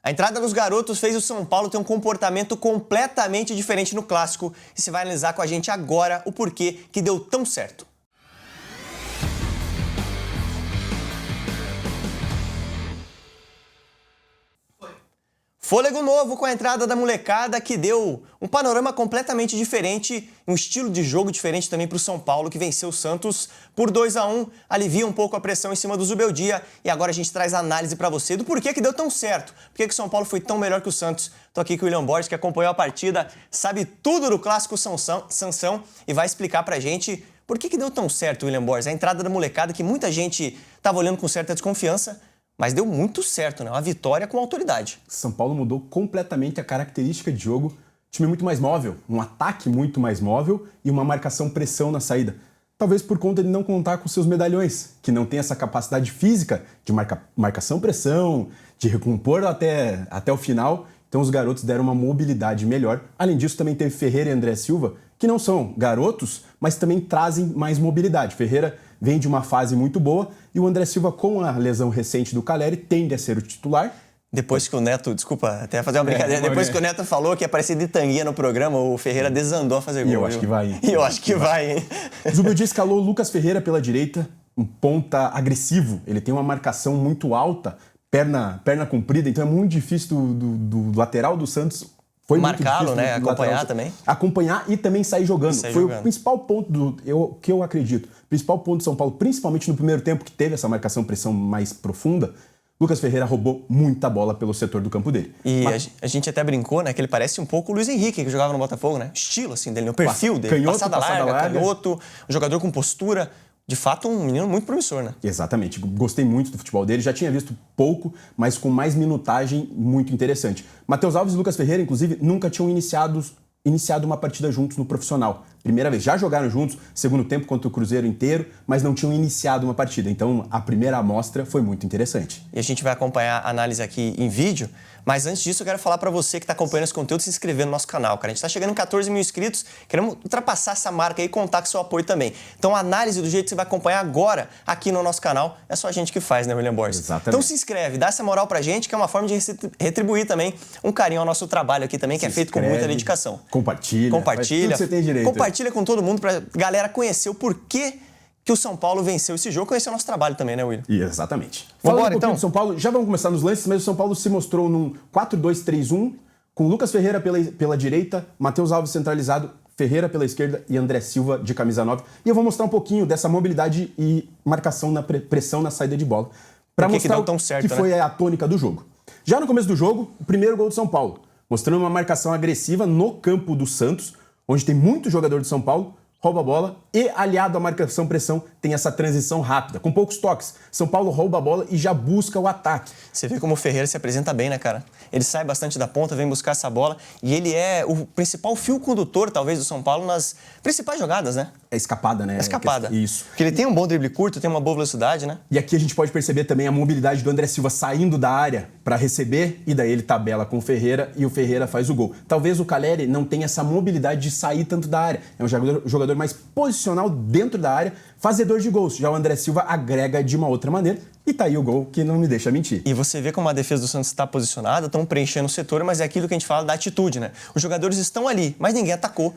A entrada dos garotos fez o São Paulo ter um comportamento completamente diferente no Clássico e você vai analisar com a gente agora o porquê que deu tão certo. Fôlego novo com a entrada da molecada que deu um panorama completamente diferente, um estilo de jogo diferente também para o São Paulo, que venceu o Santos por 2-1, alivia um pouco a pressão em cima do Zubeldia e agora a gente traz a análise para você do porquê que deu tão certo, porquê que o São Paulo foi tão melhor que o Santos. Tô aqui com o William Borges, que acompanhou a partida, sabe tudo do Clássico Sansão e vai explicar pra gente por que deu tão certo, William Borges. A entrada da molecada que muita gente estava olhando com certa desconfiança, mas deu muito certo, né? Uma vitória com autoridade. São Paulo mudou completamente a característica de jogo. Time muito mais móvel, um ataque muito mais móvel e uma marcação-pressão na saída. Talvez por conta de não contar com seus medalhões, que não tem essa capacidade física de marcação-pressão, de recompor até o final. Então os garotos deram uma mobilidade melhor. Além disso, também teve Ferreira e André Silva, que não são garotos, mas também trazem mais mobilidade. Ferreira vem de uma fase muito boa e o André Silva, com a lesão recente do Caleri, tende a ser o titular. Depois que o Neto, desculpa, até fazer uma brincadeira, depois que o Neto falou que ia aparecer de tanguinha no programa, o Ferreira desandou a fazer gol. E eu acho que vai, hein? E eu acho que vai, hein? Zubeldia escalou Lucas Ferreira pela direita, um ponta agressivo. Ele tem uma marcação muito alta, perna comprida, então é muito difícil do lateral do Santos. Foi marcá-lo, né? Acompanhar também. Acompanhar e também sair jogando. O principal ponto que eu acredito. O principal ponto do São Paulo, principalmente no primeiro tempo, que teve essa marcação-pressão mais profunda, Lucas Ferreira roubou muita bola pelo setor do campo dele. E a gente até brincou, né? Que ele parece um pouco o Luiz Henrique, que jogava no Botafogo, né? Estilo, assim, dele, o perfil dele. Canhoto, passada larga, canhoto, um jogador com postura. De fato, um menino muito promissor, né? Exatamente. Gostei muito do futebol dele. Já tinha visto pouco, mas com mais minutagem, muito interessante. Matheus Alves e Lucas Ferreira, inclusive, nunca tinham iniciado uma partida juntos no profissional. Primeira vez. Já jogaram juntos, segundo tempo contra o Cruzeiro inteiro, mas não tinham iniciado uma partida. Então, a primeira amostra foi muito interessante. E a gente vai acompanhar a análise aqui em vídeo, mas antes disso eu quero falar para você que está acompanhando esse conteúdo, se inscrever no nosso canal, cara. A gente está chegando em 14 mil inscritos, queremos ultrapassar essa marca aí e contar com seu apoio também. Então, a análise do jeito que você vai acompanhar agora aqui no nosso canal, é só a gente que faz, né, William Borges? Exatamente. Então, se inscreve, dá essa moral pra gente, que é uma forma de retribuir também um carinho ao nosso trabalho aqui também, que é feito com muita dedicação. Compartilha. Faz tudo que você tem direito. Compartilha com todo mundo pra galera conhecer o porquê que o São Paulo venceu esse jogo, conhecer o nosso trabalho também, né, William? Exatamente. Vamos embora, então? Do São Paulo, já vamos começar nos lances, mas o São Paulo se mostrou num 4-2-3-1, com Lucas Ferreira pela direita, Matheus Alves centralizado, Ferreira pela esquerda e André Silva de camisa 9. E eu vou mostrar um pouquinho dessa mobilidade e marcação na pressão na saída de bola, para mostrar que foi a tônica do jogo. Já no começo do jogo, o primeiro gol do São Paulo, mostrando uma marcação agressiva no campo do Santos, onde tem muito jogador de São Paulo, rouba a bola e, aliado à marcação-pressão, tem essa transição rápida, com poucos toques. São Paulo rouba a bola e já busca o ataque. Você vê como o Ferreira se apresenta bem, né, cara? Ele sai bastante da ponta, vem buscar essa bola e ele é o principal fio condutor, talvez, do São Paulo nas principais jogadas, né? É escapada, né? É escapada. Isso. Porque ele tem um bom drible curto, tem uma boa velocidade, né? E aqui a gente pode perceber também a mobilidade do André Silva saindo da área para receber e daí ele tabela com o Ferreira e o Ferreira faz o gol. Talvez o Caleri não tenha essa mobilidade de sair tanto da área. É um jogador mais posicional dentro da área, fazedor de gols. Já o André Silva agrega de uma outra maneira e tá aí o gol que não me deixa mentir. E você vê como a defesa do Santos está posicionada, estão preenchendo o setor, mas é aquilo que a gente fala da atitude, né? Os jogadores estão ali, mas ninguém atacou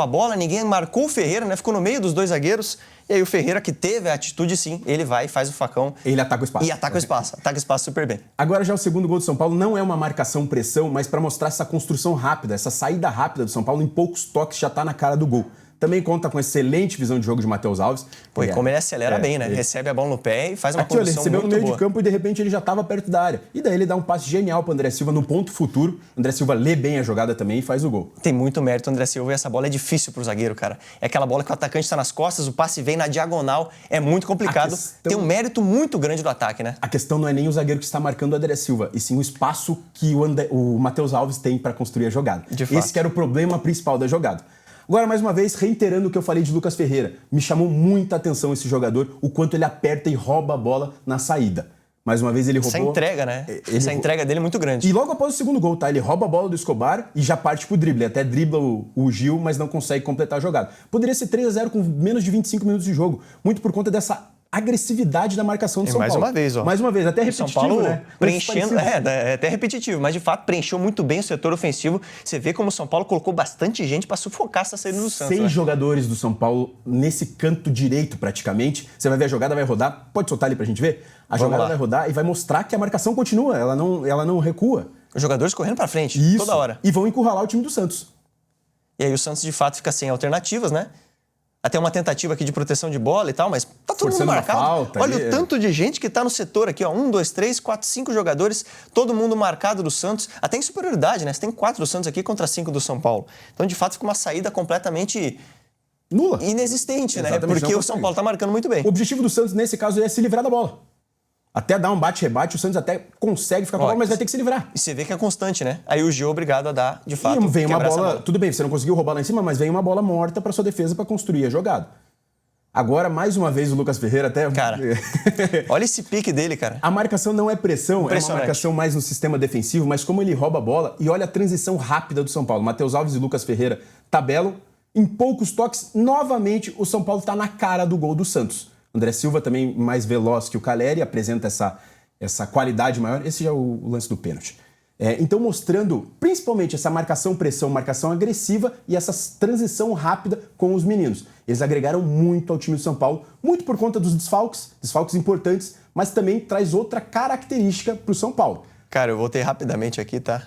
a bola, ninguém marcou o Ferreira, né? Ficou no meio dos dois zagueiros. E aí o Ferreira, que teve a atitude, sim, ele vai e faz o facão. Ele ataca o espaço. E ataca o espaço super bem. Agora já o segundo gol do São Paulo não é uma marcação-pressão, mas para mostrar essa construção rápida, essa saída rápida do São Paulo, em poucos toques já tá na cara do gol. Também conta com excelente visão de jogo de Matheus Alves. Pô, e como ele acelera bem, né? Ele recebe a bola no pé e faz uma condução muito boa. Ele recebeu no meio de campo e de repente ele já estava perto da área. E daí ele dá um passe genial para André Silva no ponto futuro. André Silva lê bem a jogada também e faz o gol. Tem muito mérito o André Silva e essa bola é difícil pro zagueiro, cara. É aquela bola que o atacante está nas costas, o passe vem na diagonal, é muito complicado. Tem um mérito muito grande do ataque, né? A questão não é nem o zagueiro que está marcando o André Silva, e sim o espaço que o Matheus Alves tem para construir a jogada. Esse que era o problema principal da jogada. Agora, mais uma vez, reiterando o que eu falei de Lucas Ferreira, me chamou muita atenção esse jogador, o quanto ele aperta e rouba a bola na saída. Mais uma vez ele roubou... Essa entrega, né? Essa entrega dele é muito grande. E logo após o segundo gol, tá? Ele rouba a bola do Escobar e já parte pro drible. Até dribla o Gil, mas não consegue completar a jogada. Poderia ser 3-0 com menos de 25 minutos de jogo. Muito por conta dessa agressividade da marcação do São mais Paulo. uma vez, ó. Mais uma vez, até repetitivo, São Paulo né? preenchendo, é até repetitivo, mas de fato preencheu muito bem o setor ofensivo. Você vê como o São Paulo colocou bastante gente para sufocar essa saída do Santos. 6 jogadores do São Paulo nesse canto direito, praticamente. Você vai ver a jogada, vai rodar. Pode soltar ali pra gente ver? A jogada vai rodar e vai mostrar que a marcação continua, ela não recua. Os jogadores correndo para frente, Isso. toda hora. E vão encurralar o time do Santos. E aí o Santos, de fato, fica sem alternativas, né? Até uma tentativa aqui de proteção de bola e tal, mas tá todo mundo marcado. Falta, olha o tanto de gente que tá no setor aqui, ó. 1, 2, 3, 4, 5 jogadores, todo mundo marcado do Santos. Até em superioridade, né? Você tem 4 do Santos aqui contra 5 do São Paulo. Então, de fato, fica uma saída completamente nula. Inexistente, né? Exatamente, Porque o São Paulo tá marcando muito bem. O objetivo do Santos, nesse caso, é se livrar da bola. Até dar um bate-rebate, o Santos até consegue ficar com a bola, mas vai ter que se livrar. E você vê que é constante, né? Aí o Gil é obrigado a dar, de fato, e vem uma bola. Tudo bem, você não conseguiu roubar lá em cima, mas vem uma bola morta para sua defesa para construir a jogada. Agora, mais uma vez, o Lucas Ferreira até... Cara, olha esse pique dele, cara. A marcação não é pressão, é uma marcação mais no sistema defensivo, mas como ele rouba a bola, e olha a transição rápida do São Paulo. Matheus Alves e Lucas Ferreira tabelam. Em poucos toques, novamente, o São Paulo está na cara do gol do Santos. André Silva também mais veloz que o Calleri, apresenta essa qualidade maior. Esse já é o lance do pênalti. Então, mostrando principalmente essa marcação-pressão, marcação agressiva e essa transição rápida com os meninos. Eles agregaram muito ao time do São Paulo, muito por conta dos desfalques importantes, mas também traz outra característica para o São Paulo. Cara, eu voltei rapidamente aqui, tá?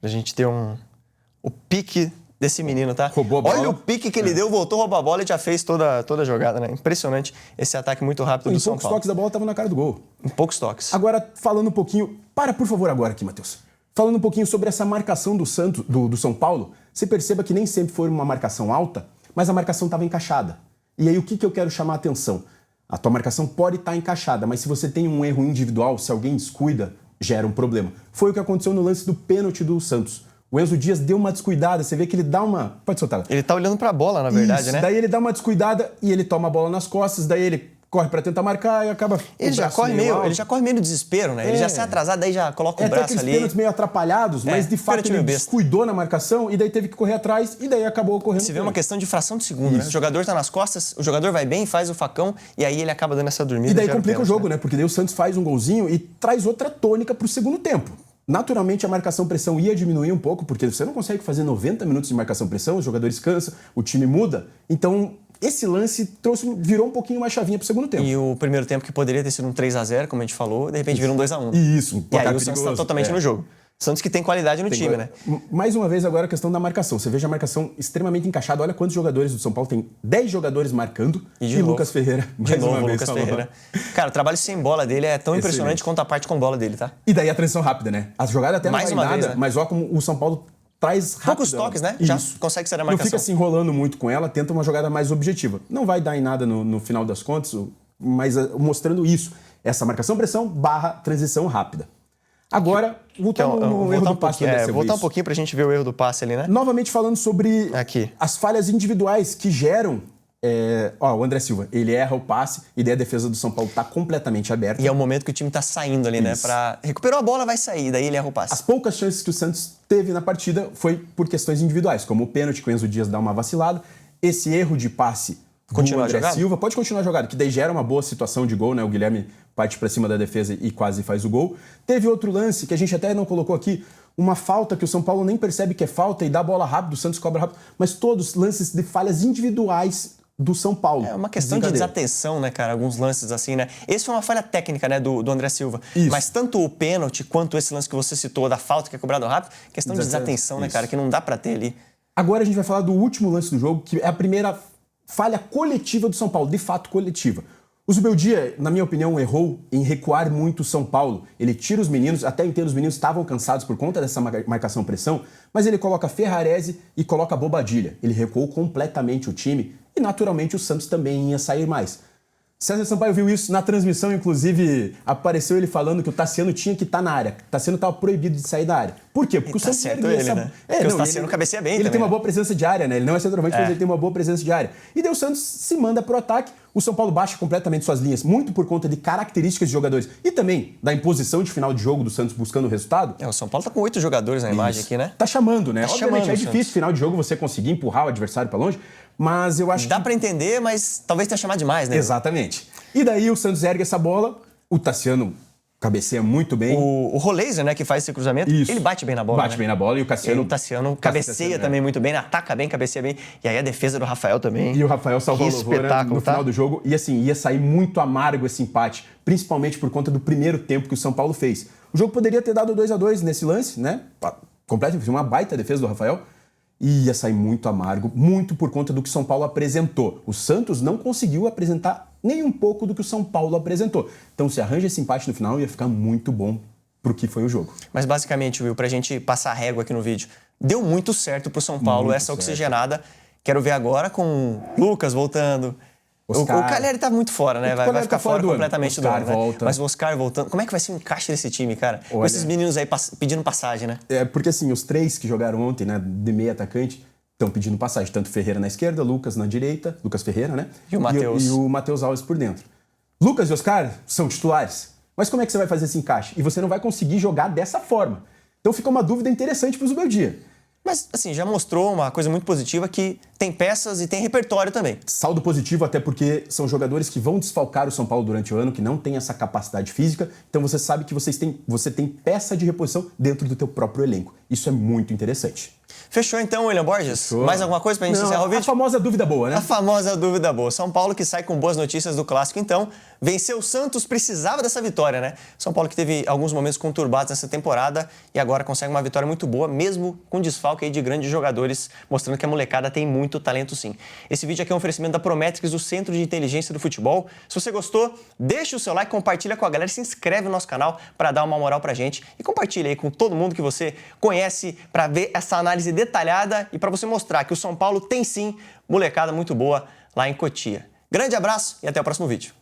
Pra gente ter o pique desse menino, tá? Roubou a bola. Olha o pique que ele deu, voltou a roubar a bola e já fez toda a jogada, né? Impressionante esse ataque muito rápido do São Paulo. Em poucos toques da bola estavam na cara do gol. Em poucos toques. Agora, falando um pouquinho... Para, por favor, agora aqui, Matheus. Falando um pouquinho sobre essa marcação do São Paulo, você perceba que nem sempre foi uma marcação alta, mas a marcação estava encaixada. E aí, o que eu quero chamar a atenção? A tua marcação pode estar encaixada, mas se você tem um erro individual, se alguém descuida, gera um problema. Foi o que aconteceu no lance do pênalti do Santos. O Enzo Dias deu uma descuidada, você vê que ele dá uma... Pode soltar. Ele tá olhando pra bola, na verdade, Isso, né? Daí ele dá uma descuidada e ele toma a bola nas costas, daí ele corre pra tentar marcar e acaba... Ele já corre meio no desespero, né? Ele já sai atrasado, daí já coloca o braço ali. Pênaltis meio atrapalhados, mas de fato ele descuidou na marcação e daí teve que correr atrás e daí acabou correndo. Você vê uma questão de fração de segundo, né? O jogador tá nas costas, o jogador vai bem, faz o facão e aí ele acaba dando essa dormida. E daí complica o jogo, né? Porque daí o Santos faz um golzinho e traz outra tônica pro segundo tempo. Naturalmente a marcação-pressão ia diminuir um pouco, porque você não consegue fazer 90 minutos de marcação-pressão, os jogadores cansam, o time muda. Então, esse lance virou um pouquinho mais chavinha pro segundo tempo. E o primeiro tempo que poderia ter sido um 3-0, como a gente falou, de repente virou um 2-1. Isso, e aí o Santos tá totalmente no jogo. Santos que tem qualidade no time, né? Mais uma vez agora a questão da marcação. Você veja a marcação extremamente encaixada. Olha quantos jogadores do São Paulo tem. 10 jogadores marcando e Lucas Ferreira. De novo, Lucas Ferreira. Cara, o trabalho sem bola dele é tão impressionante quanto a parte com bola dele, tá? E daí a transição rápida, né? A jogada até não vai nada, né? Mas olha como o São Paulo traz rápido. Poucos toques, né? Já consegue sair da marcação. Não fica se enrolando muito com ela, tenta uma jogada mais objetiva. Não vai dar em nada no final das contas, mas mostrando isso. Essa marcação-pressão / transição rápida. Agora, voltando no erro do passe. Voltar um pouquinho pra gente ver o erro do passe ali, né? Novamente falando sobre as falhas individuais que geram... o André Silva, ele erra o passe e daí a defesa do São Paulo tá completamente aberta. E é o momento que o time tá saindo ali, né? Recuperou a bola, vai sair, daí ele erra o passe. As poucas chances que o Santos teve na partida foi por questões individuais, como o pênalti que o Enzo Dias dá uma vacilada, esse erro de passe do André Silva, pode continuar jogado, que daí gera uma boa situação de gol, né? O Guilherme parte pra cima da defesa e quase faz o gol. Teve outro lance que a gente até não colocou aqui, uma falta que o São Paulo nem percebe que é falta e dá a bola rápido, o Santos cobra rápido, mas todos lances de falhas individuais do São Paulo. É uma questão de desatenção, né, cara? Alguns lances assim, né? Esse foi uma falha técnica, né, do André Silva. Isso. Mas tanto o pênalti quanto esse lance que você citou da falta que é cobrado rápido, questão de desatenção, né, cara? Que não dá pra ter ali. Agora a gente vai falar do último lance do jogo, que é a primeira falha coletiva do São Paulo, de fato coletiva. O Zubeldia, na minha opinião, errou em recuar muito o São Paulo. Ele tira os meninos, até inteiro os meninos estavam cansados por conta dessa marcação-pressão, mas ele coloca Ferrarese e coloca Bobadilha. Ele recuou completamente o time e, naturalmente, o Santos também ia sair mais. César Sampaio viu isso na transmissão, inclusive apareceu ele falando que o Tassiano tinha que estar na área. O Tassiano estava proibido de sair da área. Por quê? Porque o Santos certo ele, né? Porque o Tassiano cabeceia bem Ele também, tem uma boa presença de área, né? Ele não é centroavante, mas ele tem uma boa presença de área. E daí o Santos se manda pro ataque, o São Paulo baixa completamente suas linhas, muito por conta de características de jogadores e também da imposição de final de jogo do Santos buscando o resultado. O São Paulo tá com 8 jogadores na imagem aqui, né? Tá chamando, né? Obviamente é difícil, Santos. Final de jogo, você conseguir empurrar o adversário pra longe, mas eu acho Dá pra entender, mas talvez tenha chamado demais, né? Exatamente. E daí o Santos ergue essa bola, o Tassiano cabeceia muito bem. O Roleiser, né, que faz esse cruzamento, Isso. ele bate bem na bola, Bate bem na bola e o Cassiano... O Tassiano cabeceia também muito bem, ataca bem, cabeceia bem. E aí a defesa do Rafael também. E o Rafael salvou a Que lavoura espetáculo, no final do jogo. E assim, ia sair muito amargo esse empate, principalmente por conta do primeiro tempo que o São Paulo fez. O jogo poderia ter dado 2-2 nesse lance, né? Completamente, uma baita defesa do Rafael. E ia sair muito amargo, muito por conta do que o São Paulo apresentou. O Santos não conseguiu apresentar nem um pouco do que o São Paulo apresentou. Então, se arranja esse empate no final, ia ficar muito bom pro que foi o jogo. Mas basicamente, Will, pra gente passar a régua aqui no vídeo, deu muito certo pro São Paulo Muito essa certo. oxigenada. Quero ver agora com o Lucas voltando. Oscar. O Caleri tá muito fora, né? Vai Caleri ficar tá fora do ano. completamente do Oscar ano, né? volta. Mas o Oscar voltando. Como é que vai ser o encaixe desse time, cara? Com Olha. esses meninos aí pedindo passagem, né? É, porque assim, os três que jogaram ontem, né, de meio atacante, estão pedindo passagem. Tanto Ferreira na esquerda, Lucas na direita, Lucas Ferreira, né? E o Matheus. E o Matheus Alves por dentro. Lucas e Oscar são titulares. Mas como é que você vai fazer esse encaixe? E você não vai conseguir jogar dessa forma. Então fica uma dúvida interessante para o Zubeldia. Mas, assim, já mostrou uma coisa muito positiva que tem peças e tem repertório também. Saldo positivo até porque são jogadores que vão desfalcar o São Paulo durante o ano, que não tem essa capacidade física. Então você sabe que você tem peça de reposição dentro do teu próprio elenco. Isso é muito interessante. Fechou então, William Borges? Fechou. Mais alguma coisa pra gente encerrar o vídeo? A famosa dúvida boa, né? A famosa dúvida boa. São Paulo que sai com boas notícias do Clássico, então. Venceu o Santos, precisava dessa vitória, né? São Paulo que teve alguns momentos conturbados nessa temporada e agora consegue uma vitória muito boa, mesmo com desfalque aí de grandes jogadores, mostrando que a molecada tem muito talento sim. Esse vídeo aqui é um oferecimento da Prometrics, do Centro de Inteligência do Futebol. Se você gostou, deixa o seu like, compartilha com a galera, se inscreve no nosso canal para dar uma moral pra gente e compartilha aí com todo mundo que você conhece para ver essa análise detalhada e para você mostrar que o São Paulo tem sim molecada muito boa lá em Cotia. Grande abraço e até o próximo vídeo.